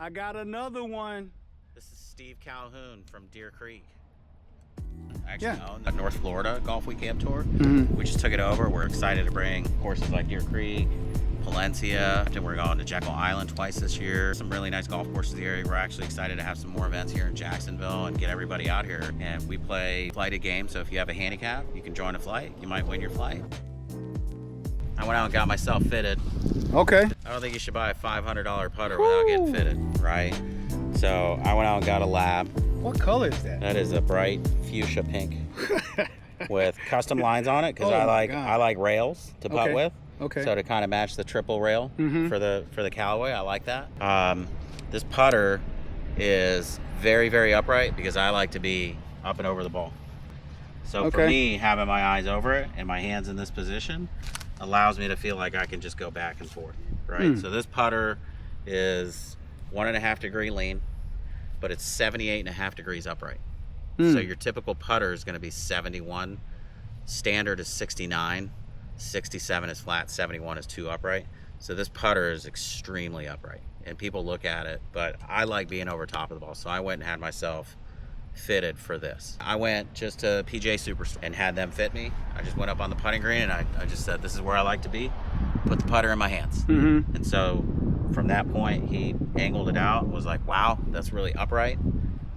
I got another one. This is Steve Calhoun from Deer Creek. I actually own the North Florida GolfWeek Camp Tour. We just took it over. We're excited to bring courses like Deer Creek, Palencia, and we're going to Jekyll Island twice this year. Some really nice golf courses here. We're actually excited to have some more events here in Jacksonville and get everybody out here. And we play flighted games, so if you have a handicap, you can join a flight. You might win your flight. I went out and got myself fitted. Okay. I don't think you should buy a $500 putter without getting fitted, right? So I went out and got a lab. What color is that? That is a bright fuchsia pink with custom lines on it because I like rails to putt with. Okay. So to kind of match the triple rail for the Callaway, I like that. This putter is very, very upright because I like to be up and over the ball. So for me, having my eyes over it and my hands in this position allows me to feel like I can just go back and forth, right? So this putter is 1.5 degree lean, but it's 78.5 degrees upright. So your typical putter is going to be 71, standard is 69, 67 is flat, 71 is too upright. So this putter is extremely upright, and people look at it, but I like being over top of the ball, so I went and had myself fitted for this. I went just to PJ Superstore and had them fit me. I just went up on the putting green and I just said, this is where I like to be. Put the putter in my hands. And so from that point, he angled it out and was like, wow, that's really upright.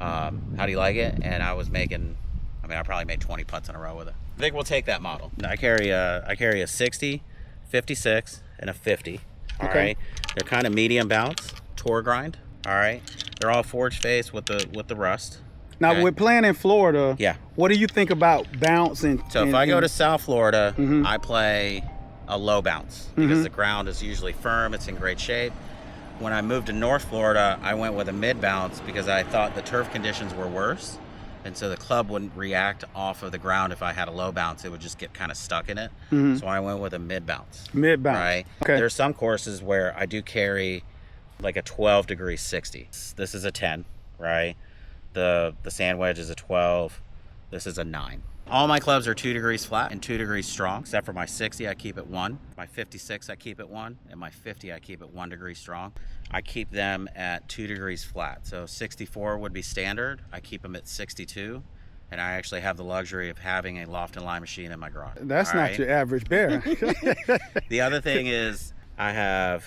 How do you like it? And I was making, I probably made 20 putts in a row with it. I think we'll take that model. I carry a 60, 56, and a 50. All right. They're kind of medium bounce, tour grind. All right. They're all forged face with the rust. Now, we're playing in Florida. Yeah. What do you think about bounce? So if I go to South Florida, I play a low bounce because the ground is usually firm. It's in great shape. When I moved to North Florida, I went with a mid bounce because I thought the turf conditions were worse. And so the club wouldn't react off of the ground if I had a low bounce. It would just get kind of stuck in it. So I went with a mid bounce. Mid bounce. Right. Okay. There's some courses where I do carry like a 12 degree 60. This is a 10, right? The sand wedge is a 12. This is a 9. All my clubs are 2 degrees flat and 2 degrees strong, except for my 60, I keep it 1. My 56, I keep it 1. And my 50, I keep it 1 degree strong. I keep them at 2 degrees flat. So 64 would be standard. I keep them at 62. And I actually have the luxury of having a loft and line machine in my garage. That's not your average bear. The other thing is I have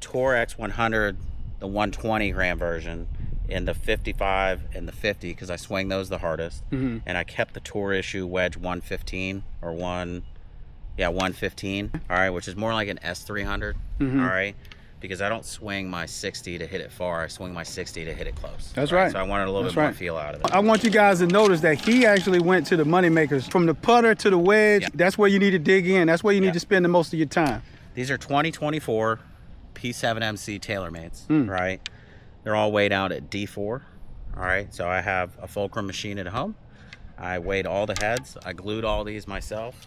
Tour X100, the 120 gram version, in the 55 and the 50 because I swing those the hardest. And I kept the Tour issue wedge 115 or 115, all right, which is more like an S300, all right, because I don't swing my 60 to hit it far. I swing my 60 to hit it close. That's right. So I wanted a little bit more feel out of it. I want you guys to notice that he actually went to the money makers from the putter to the wedge. That's where you need to dig in. That's where you need to spend the most of your time. These are 2024 P7MC TaylorMades, right? They're all weighed out at D4, all right? So I have a fulcrum machine at home. I weighed all the heads. I glued all these myself,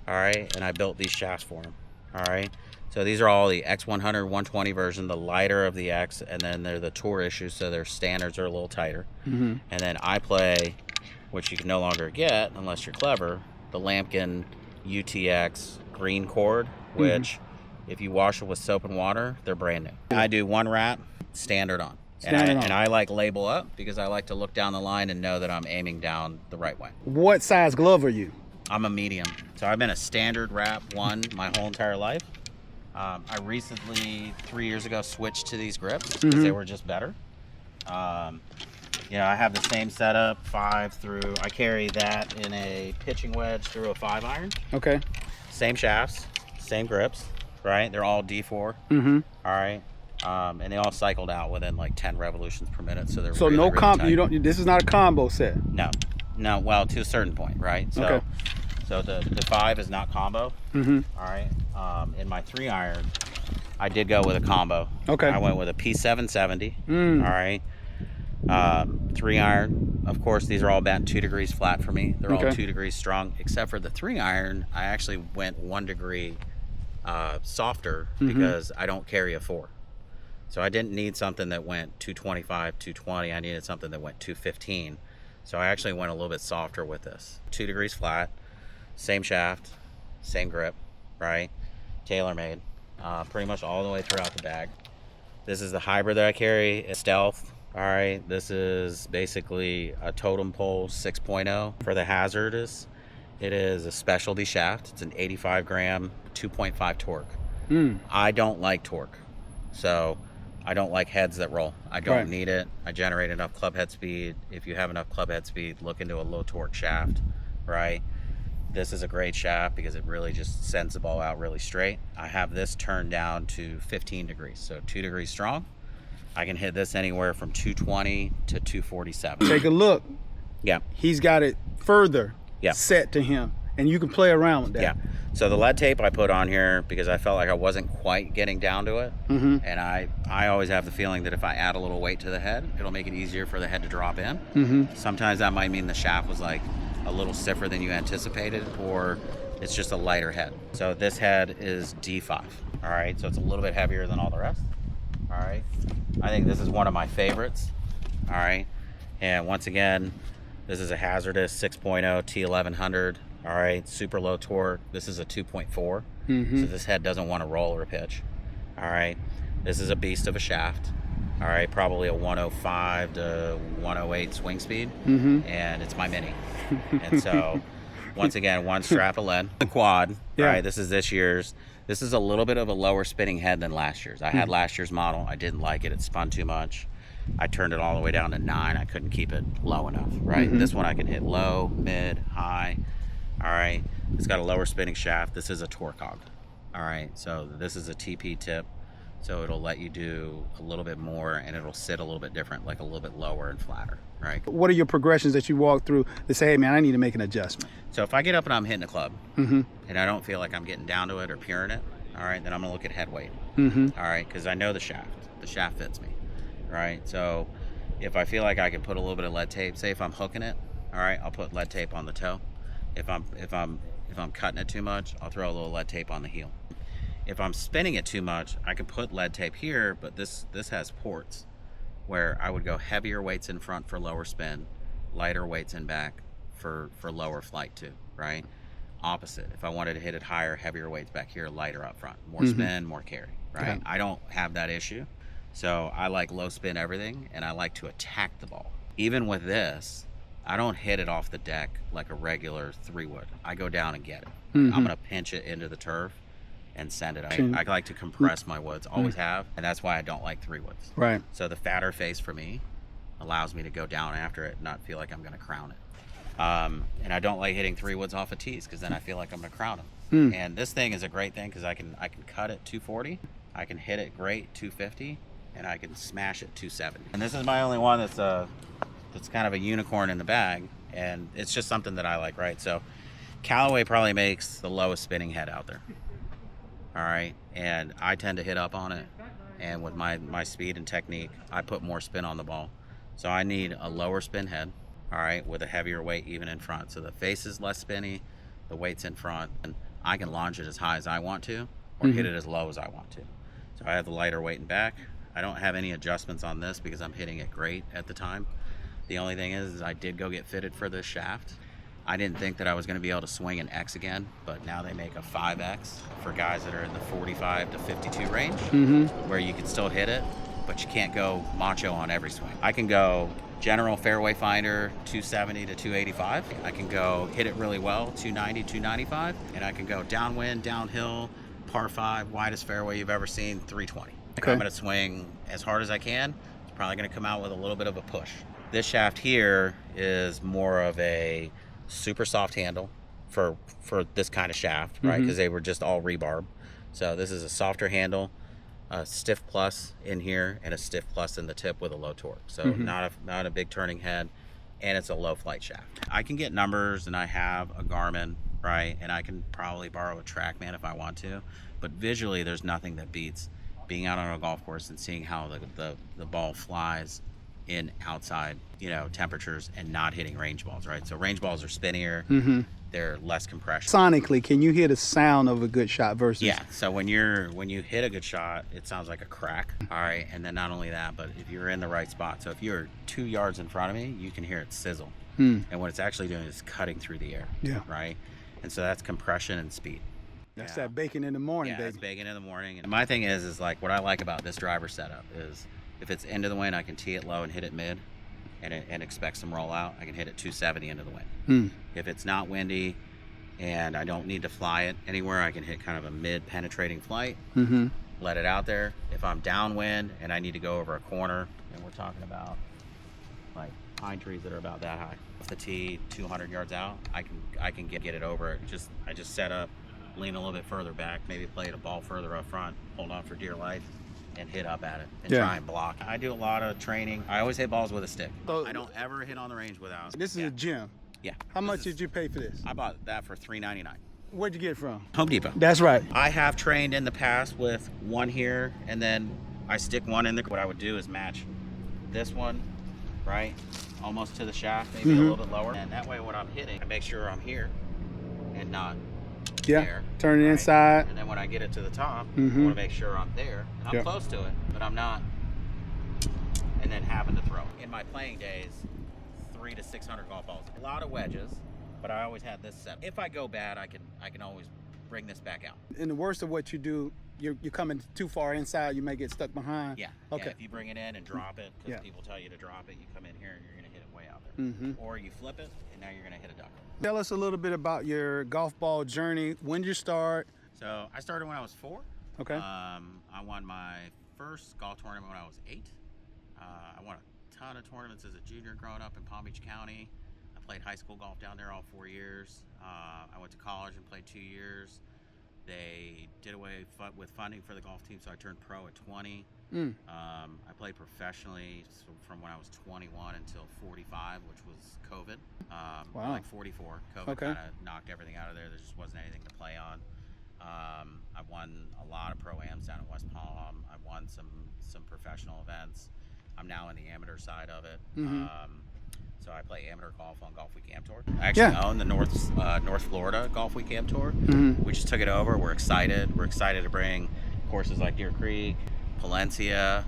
all right? And I built these shafts for them, all right? So these are all the X100 120 version, the lighter of the X, and then they're the Tour issues, so their standards are a little tighter. And then I play, which you can no longer get unless you're clever, the Lampkin UTX green cord, which if you wash it with soap and water, they're brand new. I do 1 wrap, standard on. And I like label up because I like to look down the line and know that I'm aiming down the right way. What size glove are you? I'm a medium. So I've been a standard wrap 1 my whole entire life. I recently, 3 years ago, switched to these grips because they were just better. I have the same setup, 5 through, I carry that in a pitching wedge through a 5 iron. Okay. Same shafts, same grips, right? They're all D4. All right. And they all cycled out within like 10 revolutions per minute, so they're really, no really combo. tight. You don't. This is not a combo set. No. Well, to a certain point, right? So, so the 5 is not combo. All right. In my 3 iron, I did go with a combo. Okay. I went with a P770. All right. 3 iron. Of course, these are all about 2 degrees flat for me. They're all 2 degrees strong, except for the 3 iron. I actually went 1 degree softer because I don't carry a 4. So I didn't need something that went 225, 220. I needed something that went 215. So I actually went a little bit softer with this. 2 degrees flat, same shaft, same grip, right? TaylorMade, pretty much all the way throughout the bag. This is the hybrid that I carry. It's Stealth. All right, this is basically a totem pole 6.0 for the hazardous. It is a specialty shaft. It's an 85 gram, 2.5 torque. I don't like torque, so I don't like heads that roll. I don't need it. I generate enough club head speed. If you have enough club head speed, look into a low torque shaft, right? This is a great shaft because it really just sends the ball out really straight. I have this turned down to 15 degrees, so 2 degrees strong. I can hit this anywhere from 220 to 247. Take a look. Yeah. He's got it further set to him, and you can play around with that. Yeah. So the lead tape I put on here because I felt like I wasn't quite getting down to it. And I always have the feeling that if I add a little weight to the head, it'll make it easier for the head to drop in. Sometimes that might mean the shaft was like a little stiffer than you anticipated, or it's just a lighter head. So this head is D5. All right. So it's a little bit heavier than all the rest. All right. I think this is one of my favorites. All right. And once again, this is a hazardous 6.0 T1100. All right. Super low torque. This is a 2.4. So this head doesn't want to roll or pitch. All right. This is a beast of a shaft. All right. Probably a 105 to 108 swing speed. And it's my mini. And so once again, one strap of lead. The quad. All right. This is this year's. This is a little bit of a lower spinning head than last year's. I had last year's model. I didn't like it. It spun too much. I turned it all the way down to 9. I couldn't keep it low enough, right? This one I can hit low, mid, high. All right. It's got a lower spinning shaft. This is a torque hog. All right. So this is a TP tip. So it'll let you do a little bit more, and it'll sit a little bit different, like a little bit lower and flatter, right? What are your progressions that you walk through to say, hey, man, I need to make an adjustment? So if I get up and I'm hitting a club, and I don't feel like I'm getting down to it or puring it, all right, then I'm going to look at head weight, all right, because I know the shaft. The shaft fits me, right? So if I feel like I can put a little bit of lead tape, say if I'm hooking it, all right, I'll put lead tape on the toe. If I'm cutting it too much, I'll throw a little lead tape on the heel. If I'm spinning it too much, I can put lead tape here, but this has ports where I would go heavier weights in front for lower spin, lighter weights in back for lower flight too, right? Opposite. If I wanted to hit it higher, heavier weights back here, lighter up front, more spin, more carry, right? I don't have that issue. So I like low spin everything, and I like to attack the ball. Even with this, I don't hit it off the deck like a regular 3-wood. I go down and get it. I'm going to pinch it into the turf and send it. I like to compress my woods, always have, and that's why I don't like 3-woods. Right. So the fatter face for me allows me to go down after it and not feel like I'm going to crown it. And I don't like hitting 3-woods off of tees because then I feel like I'm going to crown them. And this thing is a great thing because I can cut it 240, I can hit it great 250, and I can smash it 270. And this is my only one that's kind of a unicorn in the bag, and it's just something that I like, right? So Callaway probably makes the lowest spinning head out there. All right, and I tend to hit up on it, and with my speed and technique, I put more spin on the ball. So I need a lower spin head, all right, with a heavier weight even in front. So the face is less spinny, the weight's in front, and I can launch it as high as I want to, or hit it as low as I want to. So I have the lighter weight in back. I don't have any adjustments on this because I'm hitting it great at the time. The only thing is I did go get fitted for this shaft. I didn't think that I was going to be able to swing an X again, but now they make a 5X for guys that are in the 45 to 52 range, where you can still hit it, but you can't go macho on every swing. I can go general fairway finder 270 to 285. I can go hit it really well 290, 295, and I can go downwind, downhill, par 5, widest fairway you've ever seen, 320. Okay. I'm going to swing as hard as I can. It's probably going to come out with a little bit of a push. This shaft here is more of a super soft handle for this kind of shaft, right? Because they were just all rebarb. So this is a softer handle, a stiff plus in here, and a stiff plus in the tip with a low torque. So not a big turning head, and it's a low flight shaft. I can get numbers, and I have a Garmin, right? And I can probably borrow a TrackMan if I want to, but visually there's nothing that beats being out on a golf course and seeing how the ball flies in outside, temperatures and not hitting range balls, right? So range balls are spinnier, they're less compression. Sonically, can you hear the sound of a good shot versus? Yeah, so when you hit a good shot, it sounds like a crack, all right? And then not only that, but if you're in the right spot, so if you're 2 yards in front of me, you can hear it sizzle. And what it's actually doing is cutting through the air, right? And so that's compression and speed, That's that bacon in the morning, baby. Yeah, it's bacon in the morning. And my thing is like what I like about this driver setup is if it's into the wind, I can tee it low and hit it mid and expect some rollout. I can hit it 270 into the wind. If it's not windy and I don't need to fly it anywhere, I can hit kind of a mid penetrating flight, let it out there. If I'm downwind and I need to go over a corner, and we're talking about like pine trees that are about that high, off the tee 200 yards out, I can get it over it. I just set up, lean a little bit further back, maybe play the ball further up front, hold on for dear life, and hit up at it and try and block. I do a lot of training. I always hit balls with a stick. So, I don't ever hit on the range without. This is a gym. Yeah. How much did you pay for this? I bought that for $3.99. Where'd you get it from? Home Depot. That's right. I have trained in the past with one here, and then I stick one in the. What I would do is match this one, right, almost to the shaft, maybe a little bit lower, and that way when I'm hitting, I make sure I'm here and not. There, turn it inside. And then when I get it to the top, I want to make sure I'm there. And I'm close to it, but I'm not. And then having to throw. In my playing days, 300 to 600 golf balls. A lot of wedges, but I always had this set. If I go bad, I can always bring this back out. In the worst of what you do, you're coming too far inside, you may get stuck behind. Yeah. Okay. Yeah, if you bring it in and drop it, because people tell you to drop it, you come in here and you're going to hit it way out there. Or you flip it, and now you're going to hit a duck. Tell us a little bit about your golf ball journey. When did you start? So I started when I was 4. Okay. I won my first golf tournament when I was 8. I won a ton of tournaments as a junior growing up in Palm Beach County. I played high school golf down there all 4 years. I went to college and played 2 years. They did away with funding for the golf team, so I turned pro at 20. I played professionally from when I was 21 until 45, which was COVID. Like 44. COVID kind of knocked everything out of there. There just wasn't anything to play on. I've won a lot of pro-ams down in West Palm. I've won some professional events. I'm now in the amateur side of it. So I play amateur golf on GolfWeek Am Tour. I actually own the North Florida GolfWeek Am Tour. We just took it over. We're excited. We're excited to bring courses like Deer Creek, Palencia,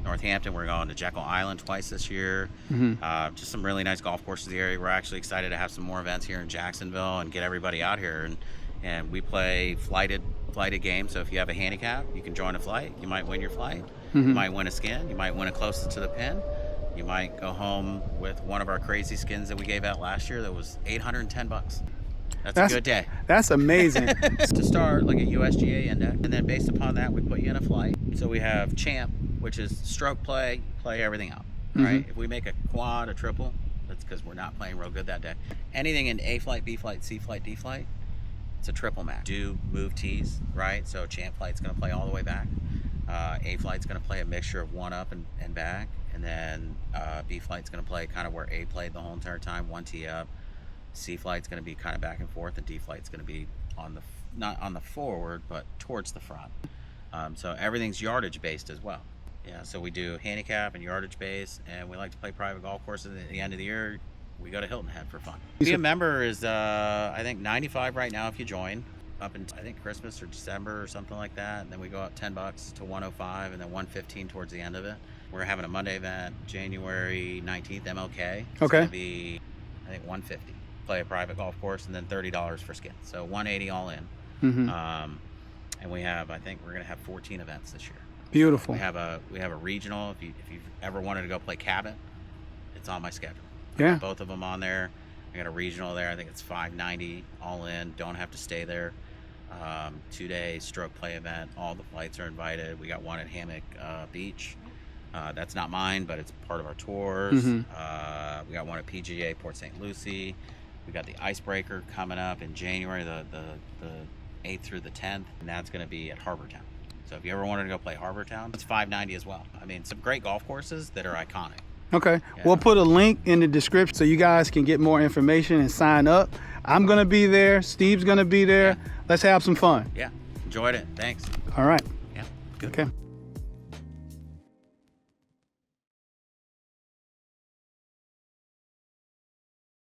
Northampton. We're going to Jekyll Island twice this year. Just some really nice golf courses in the area. We're actually excited to have some more events here in Jacksonville and get everybody out here. And we play flighted games. So if you have a handicap, you can join a flight. You might win your flight. You might win a skin. You might win it closest to the pin. You might go home with one of our crazy skins that we gave out last year that was $810. That's a good day. That's amazing. To start, like a USGA index, and then based upon that, we put you in a flight. So we have champ, which is stroke play everything out, right? If we make a quad, a triple, that's because we're not playing real good that day. Anything in A flight, B flight, C flight, D flight, it's a triple match. Do move tees, right? So champ flight's going to play all the way back. A flight's going to play a mixture of one up and back, and then B flight's going to play kind of where A played the whole entire time, one tee up. C flight's going to be kind of back and forth, and D flight's going to be not on the forward, but towards the front. So everything's yardage based as well. Yeah, so we do handicap and yardage based, and we like to play private golf courses. At the end of the year, we go to Hilton Head for fun. Be a member is I think $95 right now if you join. Up until I think Christmas or December or something like that, and then we go up $10 to $105, and then $115 towards the end of it. We're having a Monday event, January 19th, MLK. It's gonna be I think $150. Play a private golf course, and then $30 for skins, so $180 all in. And we have, I think we're gonna have 14 events this year. Beautiful. We have a regional. If you've ever wanted to go play cabin, it's on my schedule. Yeah. Both of them on there. I got a regional there. I think it's $590 all in. Don't have to stay there. 2-day stroke play event. All the flights are invited. We got one at Hammock Beach. That's not mine, but it's part of our tours. We got one at PGA Port St. Lucie. We got the Icebreaker coming up in January, the 8th through the 10th, and that's going to be at Harbortown. So if you ever wanted to go play Harbortown, it's $590 as well. I mean, some great golf courses that are iconic. Okay. Yeah. We'll put a link in the description so you guys can get more information and sign up. I'm going to be there. Steve's going to be there. Yeah. Let's have some fun. Yeah. Enjoyed it. Thanks. All right. Yeah. Good. Okay.